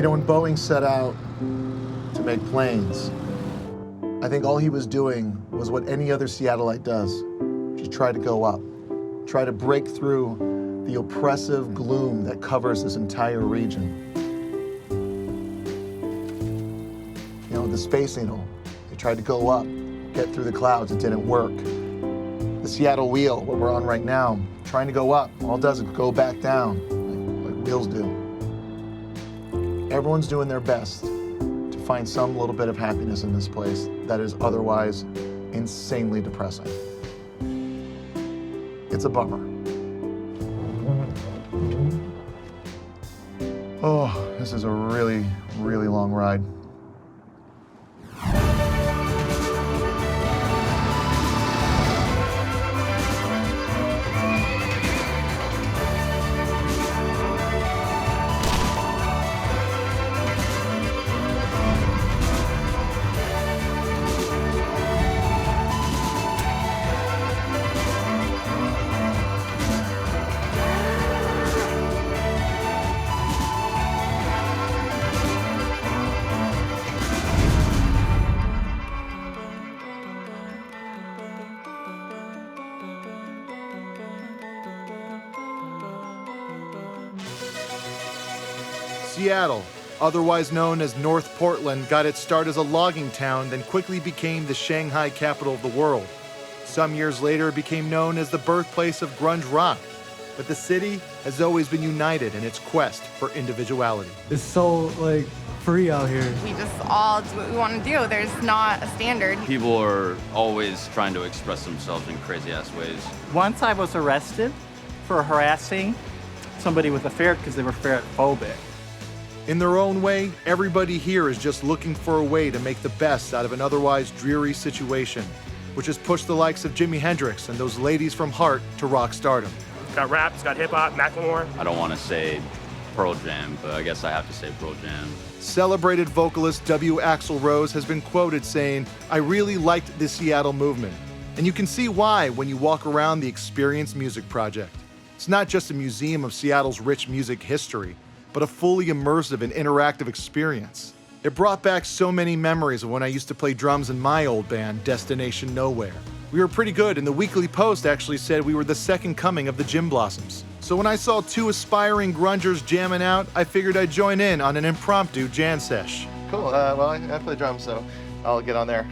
You know, when Boeing set out to make planes, I think all he was doing was what any other Seattleite does, which is try to go up, try to break through the oppressive gloom that covers this entire region. You know, the Space Needle, they tried to go up, get through the clouds, it didn't work. The Seattle Wheel, what we're on right now, trying to go up, all it does is go back down, like wheels do. Everyone's doing their best to find some little bit of happiness in this place that is otherwise insanely depressing. It's a bummer. Oh, this is a really, really long ride. Seattle, otherwise known as North Portland, got its start as a logging town, then quickly became the Shanghai capital of the world. Some years later, it became known as the birthplace of grunge rock. But the city has always been united in its quest for individuality. It's so, free out here. We just all do what we want to do. There's not a standard. People are always trying to express themselves in crazy-ass ways. Once I was arrested for harassing somebody with a ferret because they were ferret-phobic. In their own way, everybody here is just looking for a way to make the best out of an otherwise dreary situation, which has pushed the likes of Jimi Hendrix and those ladies from Heart to rock stardom. It's got rap, it's got hip-hop, Macklemore. I don't want to say Pearl Jam, but I guess I have to say Pearl Jam. Celebrated vocalist W. Axl Rose has been quoted saying, "I really liked the Seattle movement." And you can see why when you walk around the Experience Music Project. It's not just a museum of Seattle's rich music history, but a fully immersive and interactive experience. It brought back so many memories of when I used to play drums in my old band, Destination Nowhere. We were pretty good, and the Weekly Post actually said we were the second coming of the Gym Blossoms. So when I saw two aspiring grungers jamming out, I figured I'd join in on an impromptu jam sesh. Cool, well, I play drums, so I'll get on there.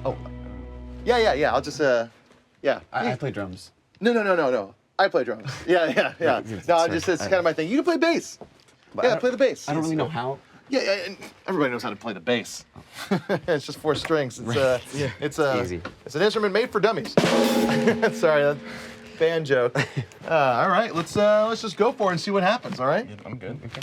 Oh, yeah, I'll just, yeah. I play drums. No. I play drums. Yeah. No, it's kind of my thing. You can play bass. Yeah, play the bass. I don't really know how. Yeah, and everybody knows how to play the bass. It's just 4 strings. It's easy. It's an instrument made for dummies. Sorry, that's a band joke. All right, let's just go for it and see what happens. All right? I'm good. Okay.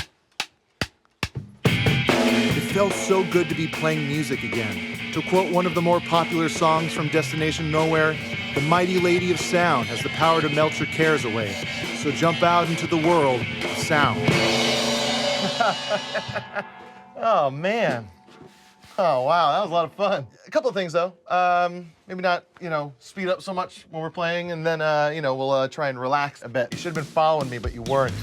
It felt so good to be playing music again. To quote one of the more popular songs from Destination Nowhere, "The mighty lady of sound has the power to melt your cares away. So jump out into the world of sound." Oh, man. Oh, wow, that was a lot of fun. A couple of things, though. Maybe not, speed up so much when we're playing, and then, we'll try and relax a bit. You should have been following me, but you weren't.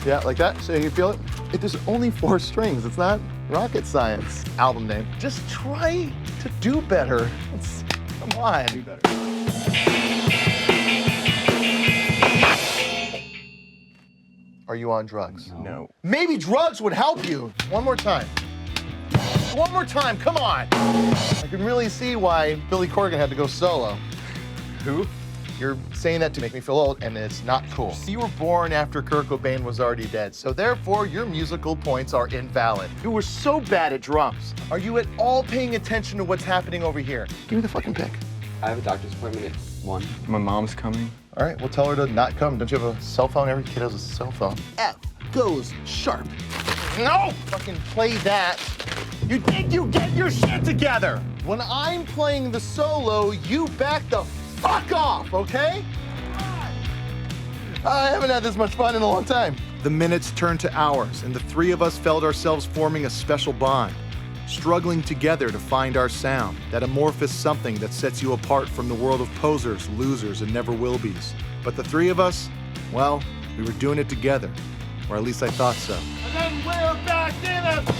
Yeah, like that? So you feel it? It is only 4 strings. It's not rocket science. Album name. Just try to do better. Come on. Do better. Are you on drugs? No. Maybe drugs would help you. One more time. One more time, come on. I can really see why Billy Corgan had to go solo. Who? You're saying that to make me feel old, and it's not cool. You were born after Kurt Cobain was already dead, so therefore your musical points are invalid. You were so bad at drums. Are you at all paying attention to what's happening over here? Give me the fucking pick. I have a doctor's appointment at 1. My mom's coming. All right, we'll tell her to not come. Don't you have a cell phone? Every kid has a cell phone. F goes sharp. No! Fucking play that. You think you get your shit together. When I'm playing the solo, you back the fuck off, okay? I haven't had this much fun in a long time. The minutes turned to hours, and the 3 of us felt ourselves forming a special bond, struggling together to find our sound, that amorphous something that sets you apart from the world of posers, losers, and never-will-be's. But the 3 of us, well, we were doing it together. or at least I thought so. And then we're back in it!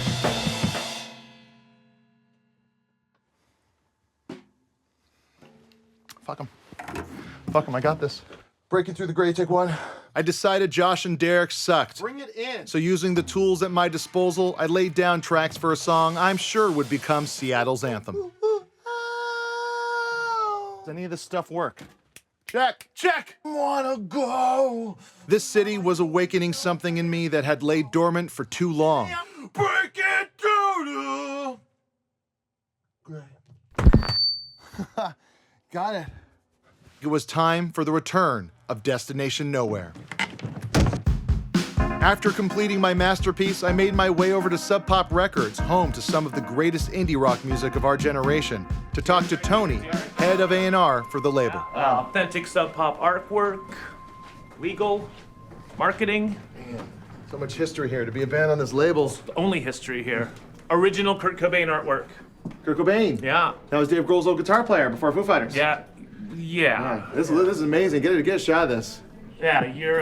Fuck him, I got this. Breaking through the gray, take one. I decided Josh and Derek sucked. Bring it in! So using the tools at my disposal, I laid down tracks for a song I'm sure would become Seattle's anthem. Does any of this stuff work? Check! Wanna go! This city was awakening something in me that had laid dormant for too long. Break it through the gray. Got it. It was time for the return of Destination Nowhere. After completing my masterpiece, I made my way over to Sub Pop Records, home to some of the greatest indie rock music of our generation, to talk to Tony, head of A&R for the label. Authentic Sub Pop artwork, legal, marketing, So much history here to be a band on this label. only history here. Original Kurt Cobain artwork. Kurt Cobain. Yeah. That was Dave Grohl's old guitar player before Foo Fighters. Yeah. This is amazing. Get a shot of this. Yeah, you're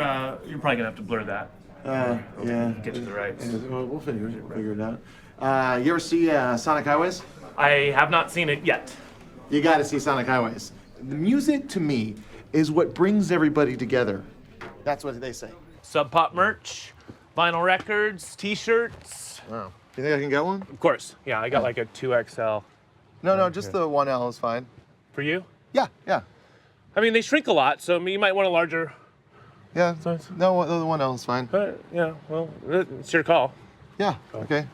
probably gonna have to blur that. Yeah. Get you the rights. We'll figure it out. You ever see Sonic Highways? I have not seen it yet. You got to see Sonic Highways. The music, to me, is what brings everybody together. That's what they say. Sub Pop merch, vinyl records, t-shirts. Wow. You think I can get one? Of course. Yeah, I got like a 2XL. No, just the 1L is fine. For you? Yeah. I mean, they shrink a lot, so you might want a larger. Yeah, no, the 1L is fine. But yeah, well, it's your call. Yeah, okay.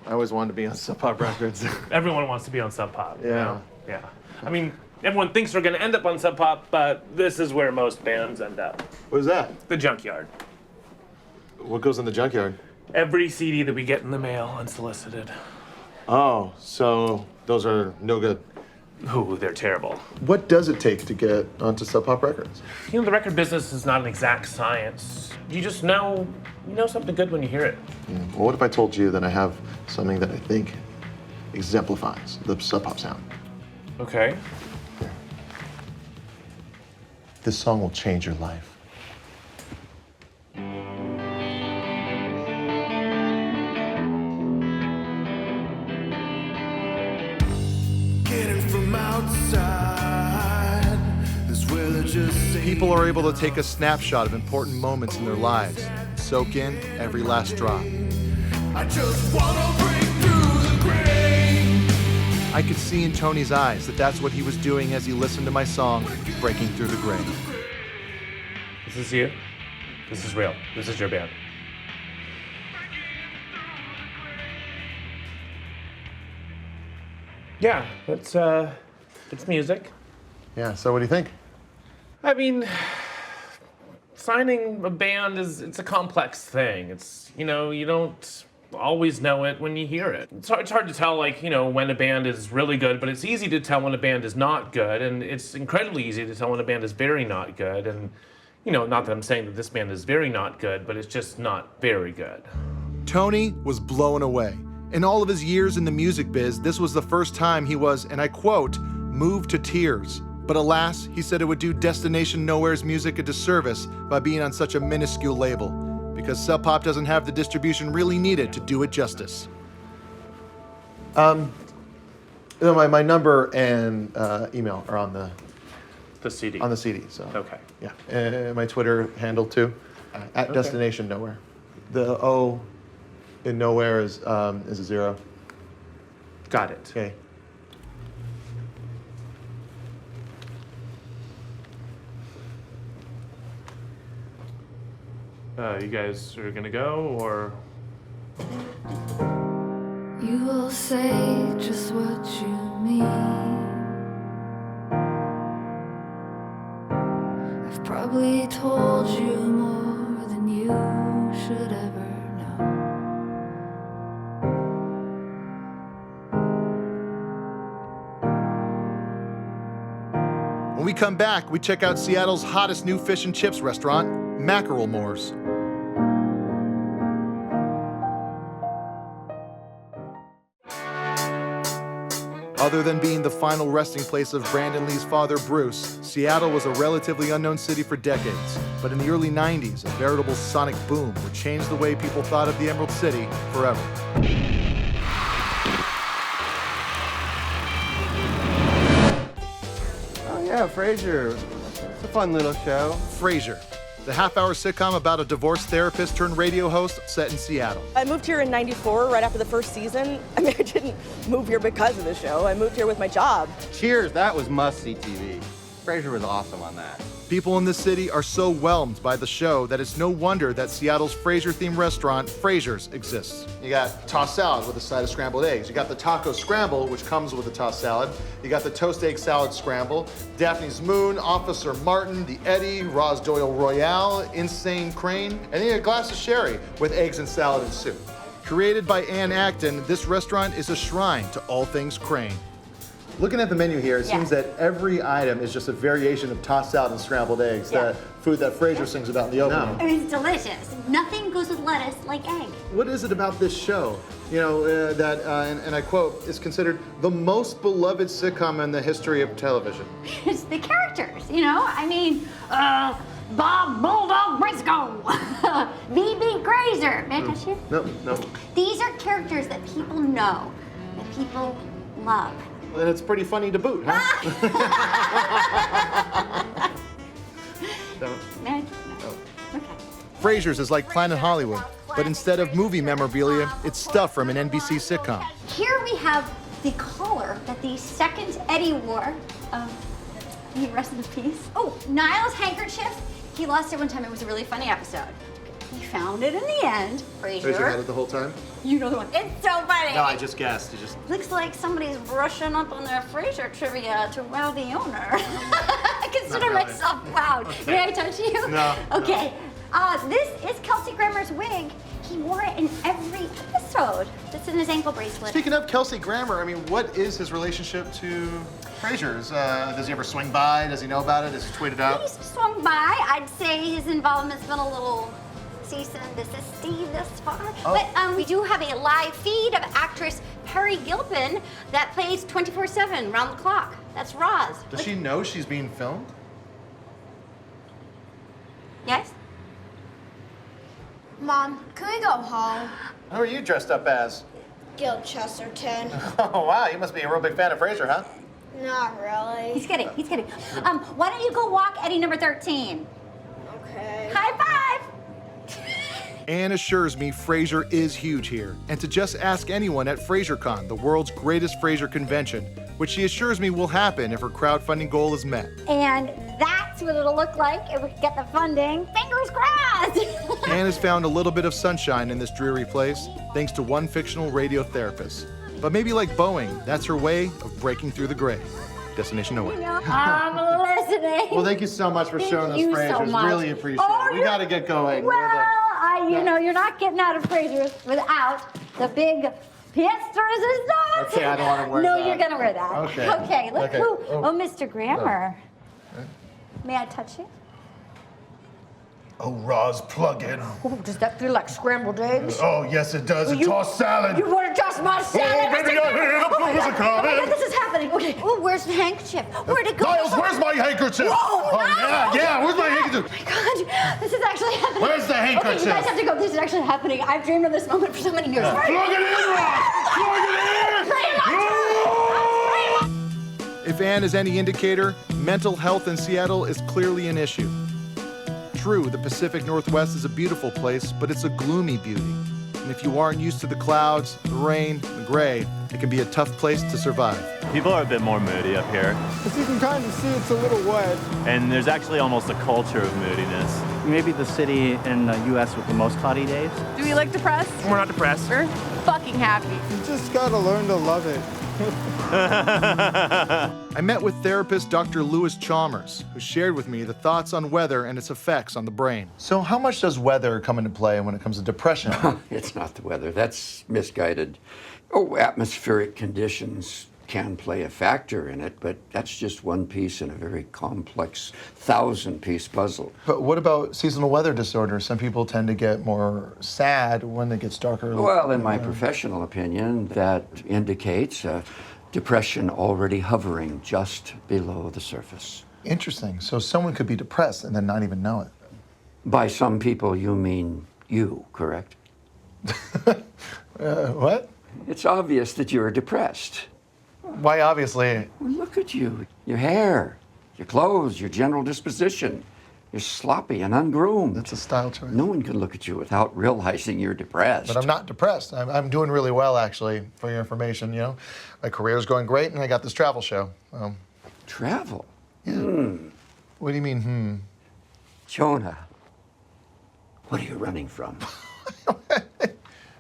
I always wanted to be on Sub Pop Records. Everyone wants to be on Sub Pop. you Yeah. know? Yeah. I mean, everyone thinks they're going to end up on Sub Pop, but this is where most bands end up. What is that? The junkyard. What goes in the junkyard? Every CD that we get in the mail unsolicited. Oh, so those are no good. Ooh, they're terrible. What does it take to get onto Sub Pop Records? You know, the record business is not an exact science. You just know something good when you hear it. Well, what if I told you that I have something that I think exemplifies the Sub Pop sound? Okay. This song will change your life. People are able to take a snapshot of important moments in their lives, soak in every last drop. I just wanna break through the gray. I could see in Tony's eyes that that's what he was doing as he listened to my song, Breaking Through the Gray. This is you. This is real. This is your band. Yeah, it's music. Yeah, so what do you think? I mean, signing a band it's a complex thing. It's, you don't always know it when you hear it. It's hard to tell, when a band is really good, but it's easy to tell when a band is not good, and it's incredibly easy to tell when a band is very not good. And, not that I'm saying that this band is very not good, but it's just not very good. Tony was blown away. In all of his years in the music biz, this was the first time he was, and I quote, moved to tears. But alas, he said it would do Destination Nowhere's music a disservice by being on such a minuscule label, because Sub Pop doesn't have the distribution really needed to do it justice. My number and email are on the CD. on the CD. So Okay. yeah, and my Twitter handle too, at Destination Nowhere. The O in Nowhere is a 0. Got it. Okay. You guys are gonna go, or? You will say just what you mean. I've probably told you more than you should ever know. When we come back, we check out Seattle's hottest new fish and chips restaurant, Mackerel Moore's. Other than being the final resting place of Brandon Lee's father, Bruce, Seattle was a relatively unknown city for decades. But in the early 90s, a veritable sonic boom would change the way people thought of the Emerald City forever. Oh yeah, Frasier. It's a fun little show. Frasier, the half-hour sitcom about a divorced therapist turned radio host set in Seattle. I moved here in '94, right after the first season. I mean, I didn't move here because of the show. I moved here with my job. Cheers, that was must-see TV. Frasier was awesome on that. People in this city are so whelmed by the show that it's no wonder that Seattle's Frasier-themed restaurant, Frasier's, exists. You got tossed salad with a side of scrambled eggs. You got the taco scramble, which comes with a tossed salad. You got the toast egg salad scramble, Daphne's Moon, Officer Martin, the Eddie, Roz Doyle Royale, Insane Crane, and then you get a glass of sherry with eggs and salad and soup. Created by Ann Acton, this restaurant is a shrine to all things Crane. Looking at the menu here, it seems that every item is just a variation of tossed salad and scrambled eggs, the food that Frasier sings about in the opening. I mean, it's delicious. Nothing goes with lettuce like egg. What is it about this show, that, and I quote, is considered the most beloved sitcom in the history of television? It's the characters, I mean, Bob Bulldog Briscoe, BB Grazer. May I touch you? No. These are characters that people know, that people love. And it's pretty funny to boot, huh? No. Okay. Frasier's is like Planet Hollywood, but instead of movie memorabilia, it's stuff from an NBC sitcom. Here we have the collar that the second Eddie wore. May he rest in peace. Oh, Niall's handkerchief. He lost it one time. It was a really funny episode. He found it in the end. Frasier had it the whole time? You know the one. It's so funny. No, I just guessed. Looks like somebody's brushing up on their Frasier trivia to wow the owner. I consider myself wowed. May I touch you? No. Okay. This is Kelsey Grammer's wig. He wore it in every episode. It's in his ankle bracelet. Speaking of Kelsey Grammer, I mean, what is his relationship to Frasier's? Does he ever swing by? Does he know about it? Does he tweet it out? He's swung by. I'd say his involvement's been a little cease and desist this far. Oh. But we do have a live feed of actress Perry Gilpin that plays 24/7, round the clock. That's Roz. Does she know she's being filmed? Yes? Mom, can we go home? Who are you dressed up as? Gil Chesterton. Oh, wow, you must be a real big fan of Frasier, huh? Not really. He's kidding. Why don't you go walk Eddie number 13? Okay. High five! Anne assures me Frasier is huge here, and to just ask anyone at FrasierCon, the world's greatest Frasier convention, which she assures me will happen if her crowdfunding goal is met. And that's what it'll look like if we get the funding. Fingers crossed! Anne has found a little bit of sunshine in this dreary place, thanks to one fictional radio therapist. But maybe like Boeing, that's her way of breaking through the gray. Destination nowhere. I'm listening. Well, thank you so much for showing us Frasier's. So really appreciate it. We gotta get going. Well, you're not getting out of Frasier's without the big pièce de résistance. Okay, I don't want to wear that. No, you're gonna wear that. Okay, look who. Oh, Mr. Grammer. May I touch you? Oh, Roz, plug in. Oh, does that feel like scrambled eggs? Oh, yes, it does. And tossed salad. You want to toss my salad? Oh, baby, I hear the blues are coming. Oh my God, this is happening. Okay. Oh, where's the handkerchief? Where'd it go? Niles, where's my handkerchief? Whoa, oh, yeah, where's my handkerchief? Oh my God, this is actually happening. Where's the handkerchief? Okay, you guys have to go. This is actually happening. I've dreamed of this moment for so many years. Plug it in, Roz! Plug it in! If Anne is any indicator, mental health in Seattle is clearly an issue. True, the Pacific Northwest is a beautiful place, but it's a gloomy beauty. And if you aren't used to the clouds, the rain, the gray, it can be a tough place to survive. People are a bit more moody up here. As you can kind of see, it's a little wet. And there's actually almost a culture of moodiness. Maybe the city in the U.S. with the most cloudy days. Do we look depressed? We're not depressed. We're fucking happy. You just gotta learn to love it. I met with therapist Dr. Lewis Chalmers, who shared with me the thoughts on weather and its effects on the brain. So how much does weather come into play when it comes to depression? It's not the weather. That's misguided. Oh, atmospheric conditions can play a factor in it, but that's just one piece in a very complex 1,000-piece puzzle. But what about seasonal weather disorders? Some people tend to get more sad when it gets darker. Well, in my professional opinion, that indicates depression already hovering just below the surface. Interesting. So someone could be depressed and then not even know it. By some people, you mean you, correct? What? It's obvious that you're depressed. Why, obviously? Well, look at you. Your hair, your clothes, your general disposition. You're sloppy and ungroomed. That's a style choice. No one can look at you without realizing you're depressed. But I'm not depressed. I'm doing really well, actually, for your information, you know. My career's going great, and I got this travel show. Travel? Yeah. What do you mean, Jonah, what are you running from?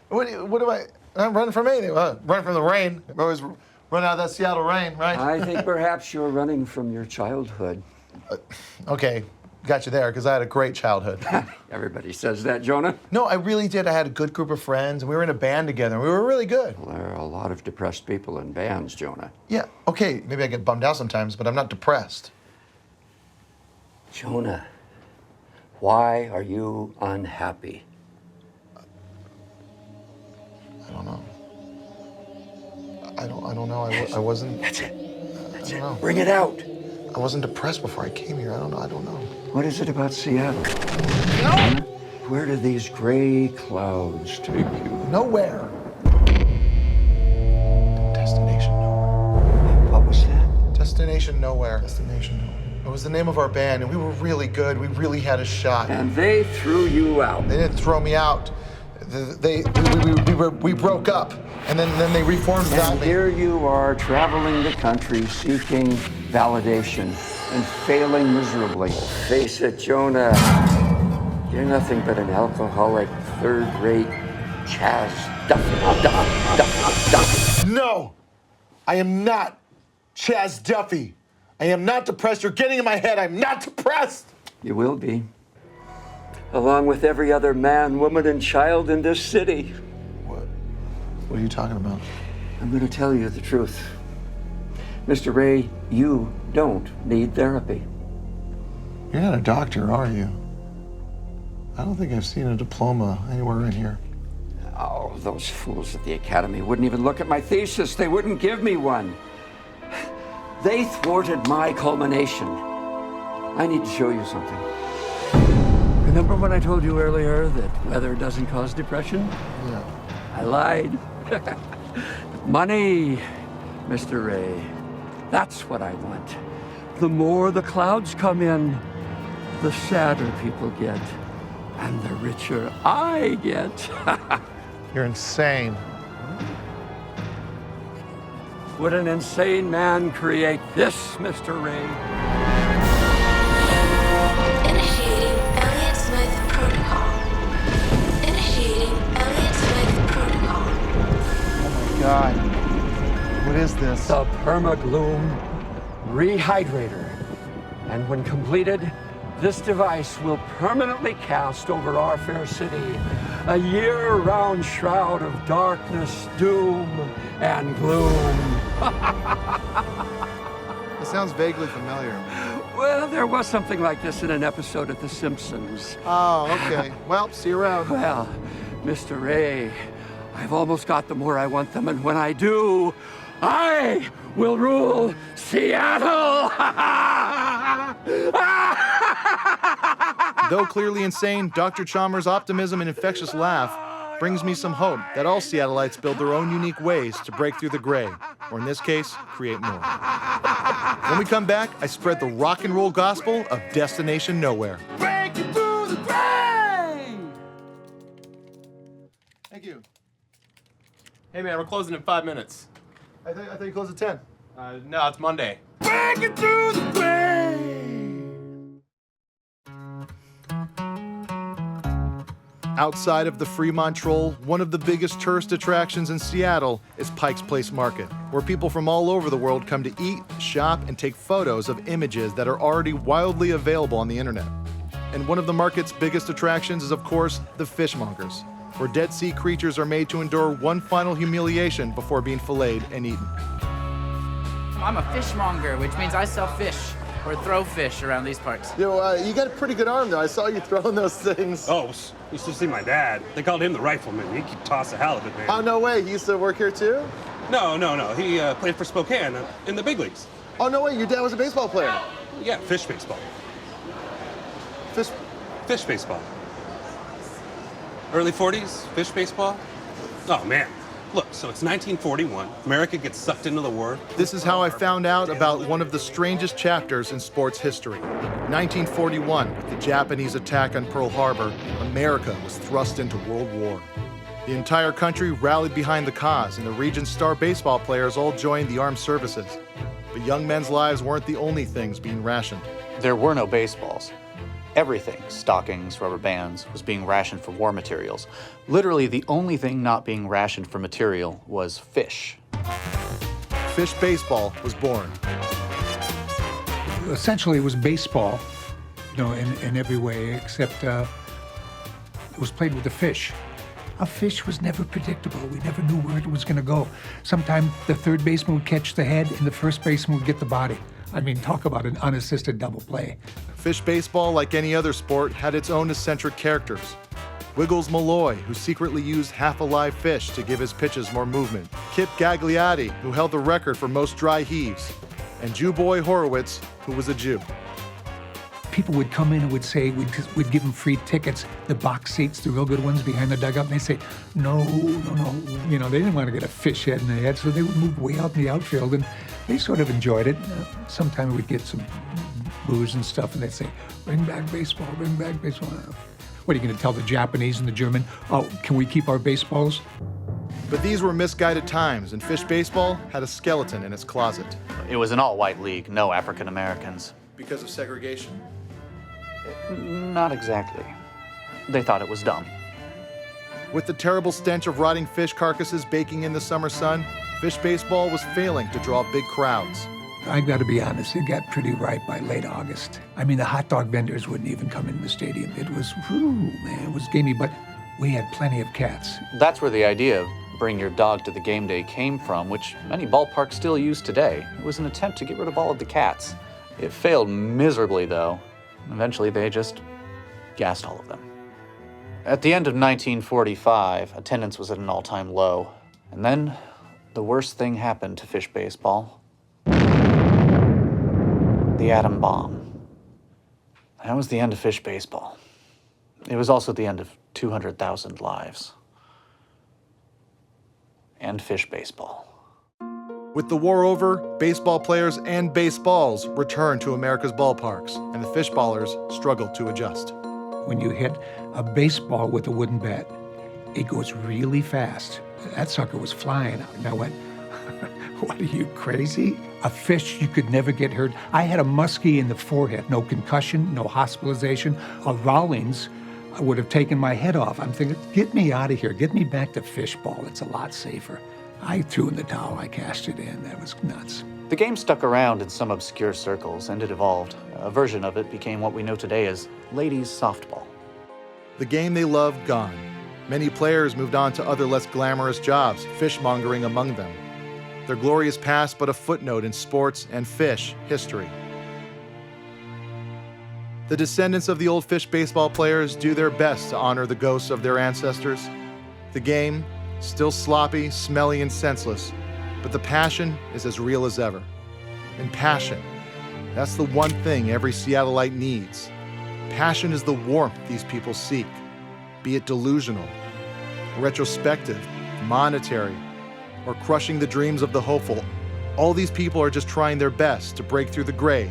What am I? I'm running from anything. Running from the rain. I always run out of that Seattle rain, right? I think perhaps you're running from your childhood. Okay, got you there, because I had a great childhood. Everybody says that, Jonah. No, I really did. I had a good group of friends, and we were in a band together, and we were really good. Well, there are a lot of depressed people in bands, Jonah. Yeah, okay, maybe I get bummed out sometimes, but I'm not depressed. Jonah, why are you unhappy? I don't know. I don't know. I wasn't. That's it. That's it. Bring it out. I wasn't depressed before I came here. I don't know. What is it about Seattle? No. Where do these gray clouds take you? Nowhere. Destination Nowhere. What was that? Destination Nowhere. Destination Nowhere. It was the name of our band, and we were really good. We really had a shot. And they threw you out. They didn't throw me out. We broke up, and then they reformed without And me. here you are traveling the country seeking validation and failing miserably. Face it, Jonah, you're nothing but an alcoholic, third-rate Chaz Duffy. No, I am not Chaz Duffy. I am not depressed. You're getting in my head. I'm not depressed. You will be. Along with every other man, woman, and child in this city. What are you talking about? I'm going to tell you the truth. Mr. Ray, you don't need therapy. You're not a doctor, are you? I don't think I've seen a diploma anywhere in here. Oh, those fools at the academy wouldn't even look at my thesis. They wouldn't give me one. They thwarted my culmination. I need to show you something. Remember when I told you earlier that weather doesn't cause depression? Yeah. I lied. Money, Mr. Ray. That's what I want. The more the clouds come in, the sadder people get. And the richer I get. You're insane. Would an insane man create this, Mr. Ray? Initiating Elliott Smith protocol. Initiating Elliott Smith protocol. Oh my God. What is this? The Permagloom Rehydrator. And when completed, this device will permanently cast over our fair city a year-round shroud of darkness, doom, and gloom. It sounds vaguely familiar. Well, there was something like this in an episode of The Simpsons. Oh, okay. Well, see you around. Well, Mr. Ray, I've almost got them where I want them, and when I do, I will rule Seattle! Though clearly insane, Dr. Chalmers' optimism and infectious laugh brings me some hope that all Seattleites build their own unique ways to break through the gray, or in this case, create more. When we come back, I spread the rock and roll gospel of Destination Nowhere. Breaking through the gray! Thank you. Hey man, we're closing in 5 minutes. I thought you closed at 10. No, it's Monday. Breaking through the gray! Outside of the Fremont Troll, one of the biggest tourist attractions in Seattle is Pike's Place Market, where people from all over the world come to eat, shop, and take photos of images that are already wildly available on the internet. And one of the market's biggest attractions is, of course, the fishmongers, where dead sea creatures are made to endure one final humiliation before being filleted and eaten. I'm a fishmonger, which means I sell fish or throw fish around these parts. Yo, you got a pretty good arm, though. I saw you throwing those things. Oh, you should see my dad. They called him the rifleman. He could toss a halibut, man. Oh, no way. He used to work here, too? No. He played for Spokane in the big leagues. Oh, no way. Your dad was a baseball player. Yeah, fish baseball. Fish baseball. Early 40s, fish baseball? Oh, man. Look, so it's 1941. America gets sucked into the war. This is how I found out about one of the strangest chapters in sports history. 1941, with the Japanese attack on Pearl Harbor, America was thrust into World War. The entire country rallied behind the cause, and the region's star baseball players all joined the armed services. But young men's lives weren't the only things being rationed. There were no baseballs. Everything, stockings, rubber bands, was being rationed for war materials. Literally, the only thing not being rationed for material was fish. Fish baseball was born. Essentially, it was baseball, in every way, except it was played with a fish. A fish was never predictable. We never knew where it was going to go. Sometimes the third baseman would catch the head and the first baseman would get the body. I mean, talk about an unassisted double play. Fish baseball, like any other sport, had its own eccentric characters. Wiggles Malloy, who secretly used half-alive fish to give his pitches more movement. Kip Gagliardi, who held the record for most dry heaves. And Jew Boy Horowitz, who was a Jew. People would come in and would say, we'd give them free tickets, the box seats, the real good ones behind the dugout, and they'd say, no. They didn't want to get a fish head in the head, so they would move way out in the outfield, and they sort of enjoyed it. Sometimes we'd get some booze and stuff, and they'd say, bring back baseball, bring back baseball. What are you going to tell the Japanese and the German? Oh, can we keep our baseballs? But these were misguided times, and fish baseball had a skeleton in its closet. It was an all-white league, no African Americans. Because of segregation? Not exactly. They thought it was dumb. With the terrible stench of rotting fish carcasses baking in the summer sun, fish baseball was failing to draw big crowds. I've got to be honest, it got pretty ripe by late August. I mean, the hot dog vendors wouldn't even come into the stadium. It was, it was gamey, but we had plenty of cats. That's where the idea of bring your dog to the game day came from, which many ballparks still use today. It was an attempt to get rid of all of the cats. It failed miserably, though. Eventually, they just gassed all of them. At the end of 1945, attendance was at an all-time low. And then, the worst thing happened to fish baseball. The atom bomb. That was the end of fish baseball. It was also the end of 200,000 lives. And fish baseball. With the war over, baseball players and baseballs returned to America's ballparks, and the fishballers struggled to adjust. When you hit a baseball with a wooden bat, it goes really fast. That sucker was flying out. Now what? What are you, crazy? A fish, you could never get hurt. I had a muskie in the forehead, no concussion, no hospitalization. A Rawlings would have taken my head off. I'm thinking, get me out of here. Get me back to fishball. It's a lot safer. I threw in the towel. I cashed it in. That was nuts. The game stuck around in some obscure circles, and it evolved. A version of it became what we know today as ladies softball. The game they loved gone. Many players moved on to other less glamorous jobs, fishmongering among them. Their glorious past but a footnote in sports and fish history. The descendants of the old fish baseball players do their best to honor the ghosts of their ancestors. The game, still sloppy, smelly, and senseless, but the passion is as real as ever. And passion, that's the one thing every Seattleite needs. Passion is the warmth these people seek, be it delusional, retrospective, monetary, or crushing the dreams of the hopeful. All these people are just trying their best to break through the gray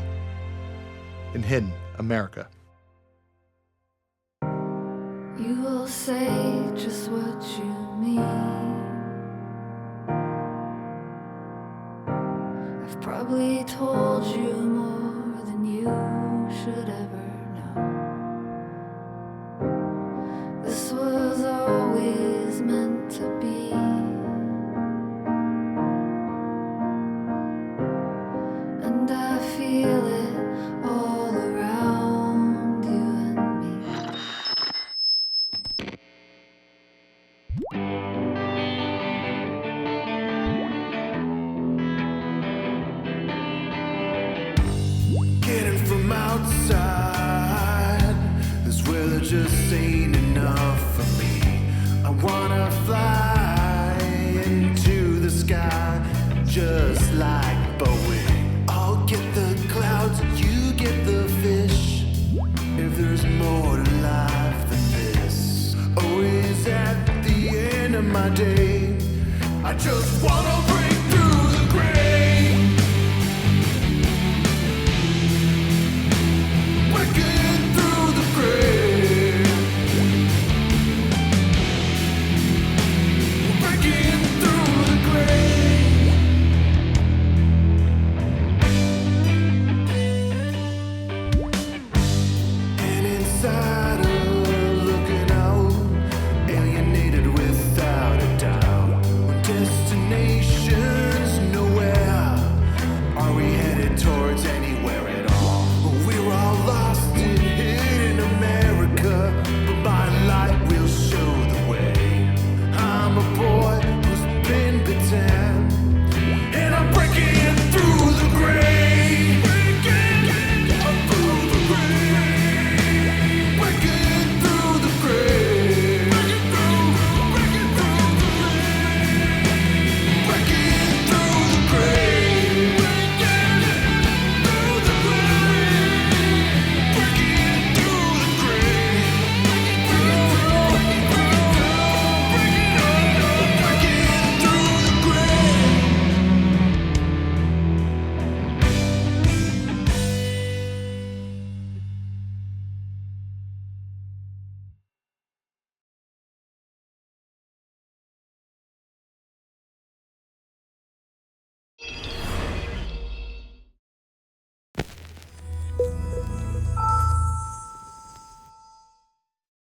in hidden America. You will say just what you mean. I've probably told you more than you should ever know. This was always meant to be. And I feel it all around you and me. Getting from outside, this weather just ain't enough for me. I wanna fly into the sky, just like Bowie. I'll get the clouds, you get the fish. If there's more to life. in my day. I just wanna break through the grave. Breaking through the grave. Breaking through the grave. An insider looking out, alienated without a doubt. When destination's nowhere, are we headed towards anywhere at all? We're all lost in hidden America, but my light will show the way. I'm a boy who's been bitten, and I'm breaking through the grave. Breaking through the grave. Breaking through the grave. Breaking through the grave. Breaking through the grave. Breaking through the grave. Breaking through the grave. Breaking through the grave.